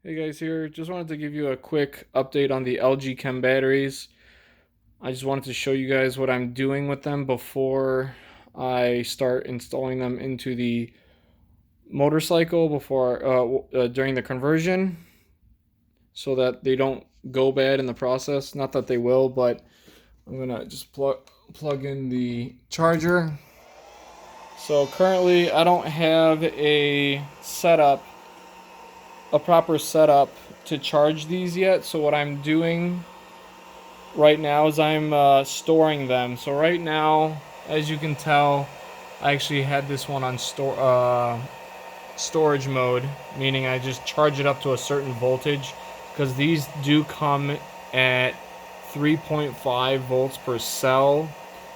Hey guys here, just wanted to give you a quick update on the LG Chem batteries. I just wanted to show you guys what I'm doing with them before I start installing them into the motorcycle during the conversion so that they don't go bad in the process. Not that they will, but I'm gonna just plug in the charger. So currently I don't have a proper setup to charge these yet. So what I'm doing right now is I'm storing them. So right now, as you can tell, I actually had this one on storage mode, meaning I just charge it up to a certain voltage because these do come at 3.5 volts per cell,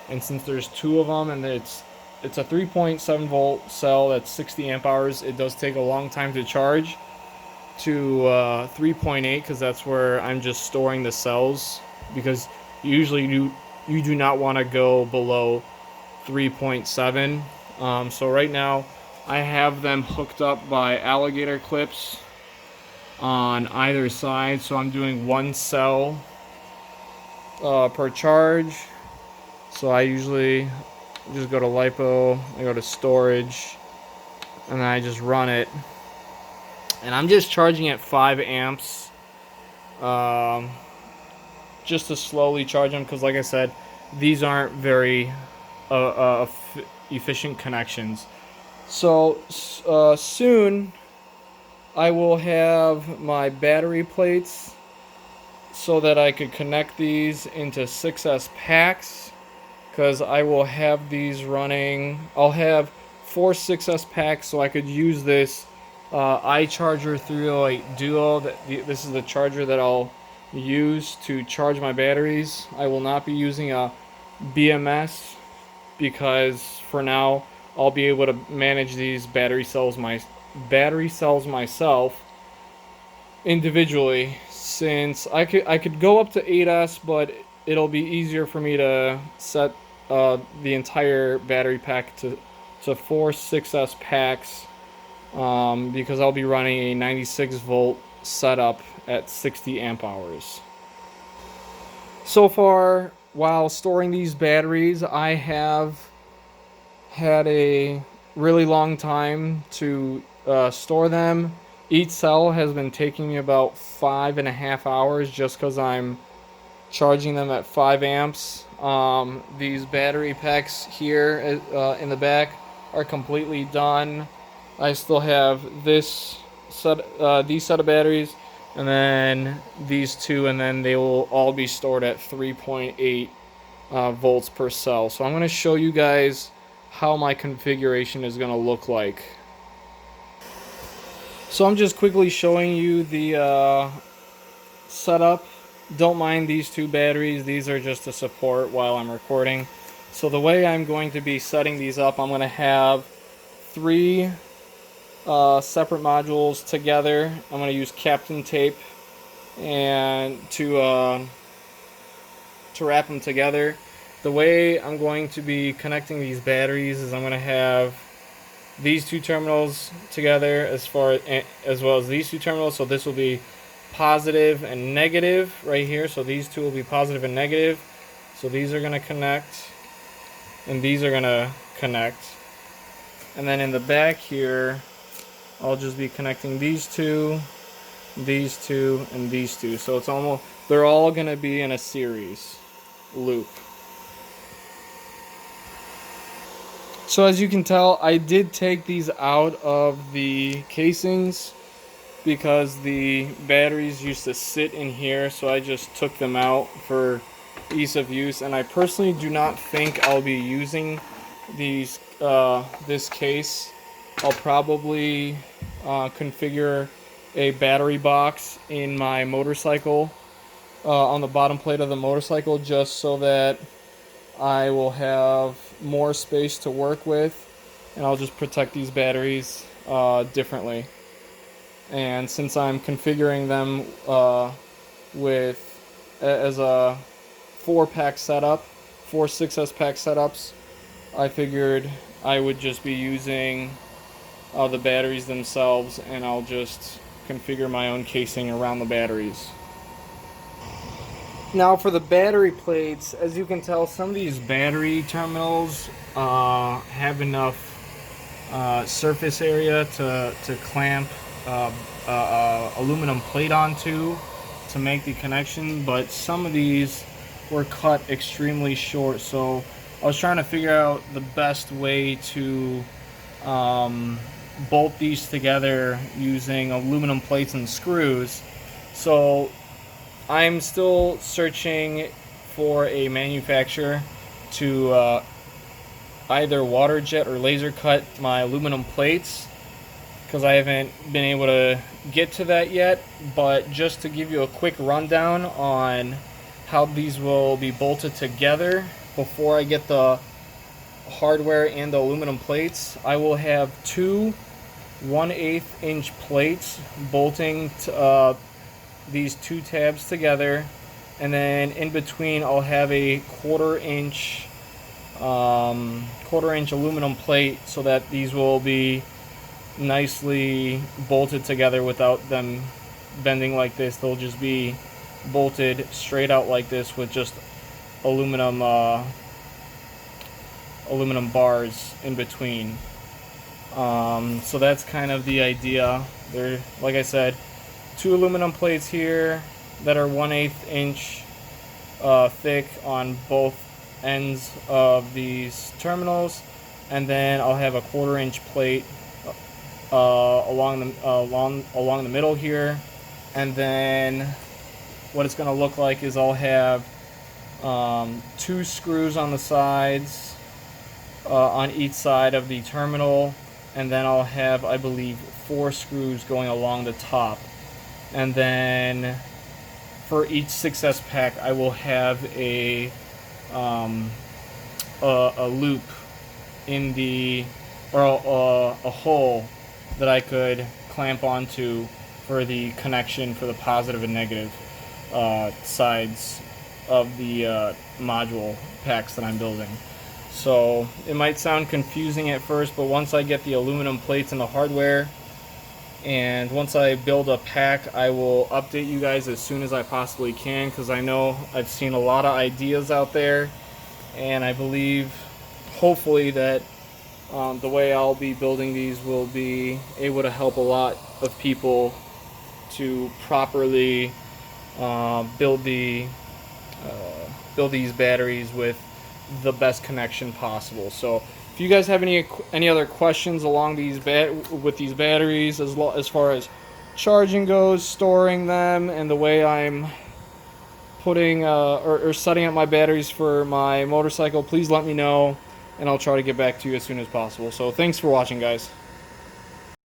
and since there's two of them and it's a 3.7 volt cell that's 60 amp hours, it does take a long time to charge to 3.8 because that's where I'm just storing the cells, because usually you do not want to go below 3.7. So right now I have them hooked up by alligator clips on either side, so I'm doing one cell per charge. So I usually just go to LiPo, I go to storage, and then I just run it. And I'm just charging at 5 amps just to slowly charge them, because like I said, these aren't very efficient connections. So soon I will have my battery plates so that I could connect these into 6S packs, because I will have these running. I'll have 4 6S packs, so I could use this iCharger 308 Duo. This is the charger that I'll use to charge my batteries. I will not be using a BMS because for now I'll be able to manage these battery cells myself individually, since I could go up to 8S, but it'll be easier for me to set the entire battery pack to 4 6S packs, because I'll be running a 96 volt setup at 60 amp hours. So far, while storing these batteries, I have had a really long time to store them. Each cell has been taking me about 5.5 hours just because I'm charging them at 5 amps. These battery packs here in the back are completely done. I still have these set of batteries, and then these two, and then they will all be stored at 3.8 volts per cell. So I'm going to show you guys how my configuration is going to look like. So I'm just quickly showing you the setup. Don't mind these two batteries, these are just to support while I'm recording. So the way I'm going to be setting these up, I'm going to have 3 separate modules together. I'm going to use Captain tape and to wrap them together. The way I'm going to be connecting these batteries is I'm going to have these two terminals together as well as these two terminals. So this will be positive and negative right here. So these two will be positive and negative. So these are going to connect, and these are going to connect. And then in the back here, I'll just be connecting these two, and these two. So it's they're all going to be in a series loop. So as you can tell, I did take these out of the casings because the batteries used to sit in here, so I just took them out for ease of use. And I personally do not think I'll be using this case. I'll probably configure a battery box in my motorcycle, on the bottom plate of the motorcycle, just so that I will have more space to work with, and I'll just protect these batteries differently. And since I'm configuring them as a 4-pack setup, 4 6S pack setups, I figured I would just be using the batteries themselves, and I'll just configure my own casing around the batteries. Now for the battery plates, as you can tell, some of these battery terminals have enough surface area to clamp aluminum plate onto to make the connection, but some of these were cut extremely short, so I was trying to figure out the best way to bolt these together using aluminum plates and screws. So I'm still searching for a manufacturer to either water jet or laser cut my aluminum plates, because I haven't been able to get to that yet. But just to give you a quick rundown on how these will be bolted together before I get the hardware and the aluminum plates, I will have two 1/8 inch plates bolting to, these two tabs together, and then in between I'll have a quarter inch aluminum plate, so that these will be nicely bolted together without them bending like this. They'll just be bolted straight out like this with just aluminum bars in between. So that's kind of the idea. There, like I said, two aluminum plates here that are 1/8 inch thick on both ends of these terminals, and then I'll have a quarter inch plate along the middle here. And then what it's going to look like is I'll have two screws on the sides on each side of the terminal, and then I'll have, I believe, 4 screws going along the top. And then for each 6S pack, I will have a loop in the, or a hole that I could clamp onto for the connection for the positive and negative sides of the module packs that I'm building. So it might sound confusing at first, but once I get the aluminum plates and the hardware, and once I build a pack, I will update you guys as soon as I possibly can, because I know I've seen a lot of ideas out there, and I believe, hopefully, that the way I'll be building these will be able to help a lot of people to properly build these batteries with the best connection possible. So if you guys have any other questions along with these batteries, as far as charging goes, storing them, and the way I'm putting or setting up my batteries for my motorcycle, please let me know, and I'll try to get back to you as soon as possible. So thanks for watching, guys.